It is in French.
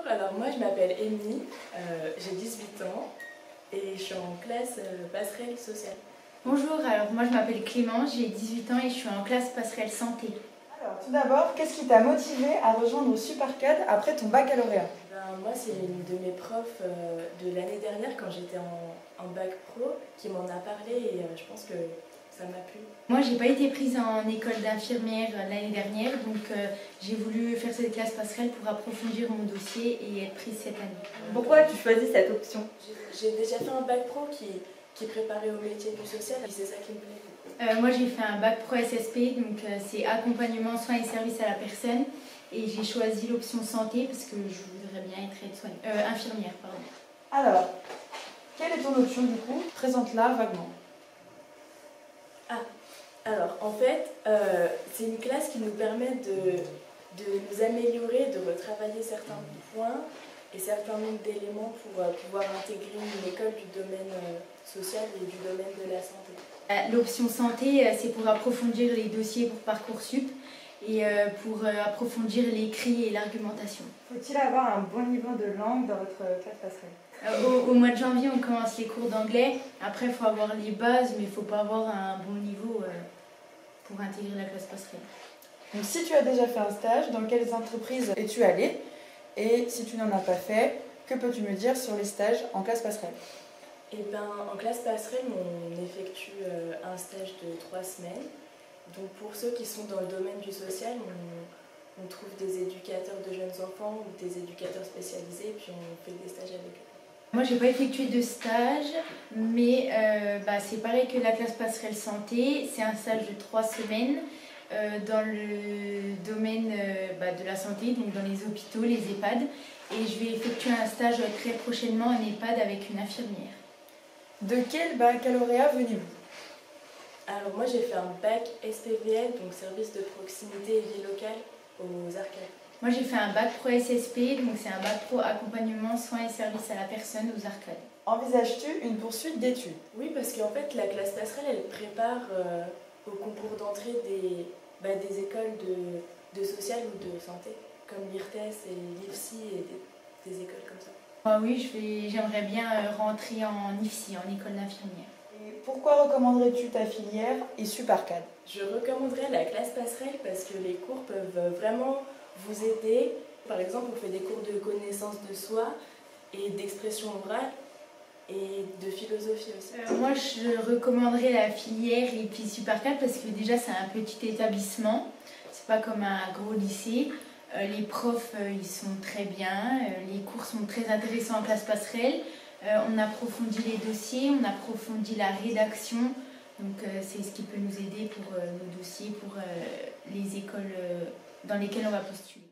alors moi je m'appelle Amy, j'ai 18 ans et je suis en classe passerelle sociale. Bonjour, alors moi je m'appelle Clément, j'ai 18 ans et je suis en classe passerelle santé. Alors tout d'abord, qu'est-ce qui t'a motivé à rejoindre Supercad après ton baccalauréat? Moi c'est une de mes profs de l'année dernière quand j'étais en bac pro qui m'en a parlé et je pense que ça m'a plu. Moi j'ai pas été prise en école d'infirmière l'année dernière, donc j'ai voulu faire cette classe passerelle pour approfondir mon dossier et être prise cette année. Pourquoi tu choisis cette option? J'ai déjà fait un bac pro qui préparait au métier du social et c'est ça qui me plaît. Moi j'ai fait un bac pro SSP, donc c'est accompagnement, soins et services à la personne, et j'ai choisi l'option santé parce que je voudrais bien être infirmière. Pardon. Alors, quelle est ton option du coup? Présente-la vaguement. Alors en fait, c'est une classe qui nous permet de nous améliorer, de retravailler certains points et certains nombres d'éléments pour pouvoir intégrer une école du domaine social et du domaine de la santé. L'option santé, c'est pour approfondir les dossiers pour Parcoursup et pour approfondir l'écrit et l'argumentation. Faut-il avoir un bon niveau de langue dans votre classe passerelle? Au mois de janvier, on commence les cours d'anglais. Après, il faut avoir les bases, mais il ne faut pas avoir un bon niveau pour intégrer la classe passerelle. Donc si tu as déjà fait un stage, dans quelles entreprises es-tu allé? Et si tu n'en as pas fait, que peux-tu me dire sur les stages en classe passerelle? En classe passerelle, on effectue un stage de 3 semaines. Donc pour ceux qui sont dans le domaine du social, on trouve des éducateurs de jeunes enfants ou des éducateurs spécialisés, puis on fait des stages avec eux. Moi, j'ai pas effectué de stage, mais c'est pareil que la classe passerelle santé. C'est un stage de 3 semaines dans le domaine de la santé, donc dans les hôpitaux, les EHPAD. Et je vais effectuer un stage très prochainement en EHPAD avec une infirmière. De quel baccalauréat venez-vous? Alors moi j'ai fait un bac SPVL, donc service de proximité et vie locale aux Arcades. Moi j'ai fait un bac pro SSP, donc c'est un bac pro accompagnement, soins et services à la personne aux Arcades. Envisages-tu une poursuite d'études? Oui, parce qu'en fait la classe passerelle elle prépare au concours d'entrée des écoles de social ou de santé, comme l'IRTES et l'IFSI et des écoles comme ça. Oui, j'aimerais bien rentrer en IFSI, en école d'infirmière. Et pourquoi recommanderais-tu ta filière et Supercad? Je recommanderais la classe passerelle parce que les cours peuvent vraiment vous aider. Par exemple, on fait des cours de connaissance de soi et d'expression orale et de philosophie aussi. Moi, je recommanderais la filière et puis Supercad parce que déjà, c'est un petit établissement. C'est pas comme un gros lycée. Les profs, ils sont très bien. Les cours sont très intéressants en classe passerelle. On approfondit les dossiers, on approfondit la rédaction. Donc, c'est ce qui peut nous aider pour nos dossiers, pour les écoles dans lesquelles on va postuler.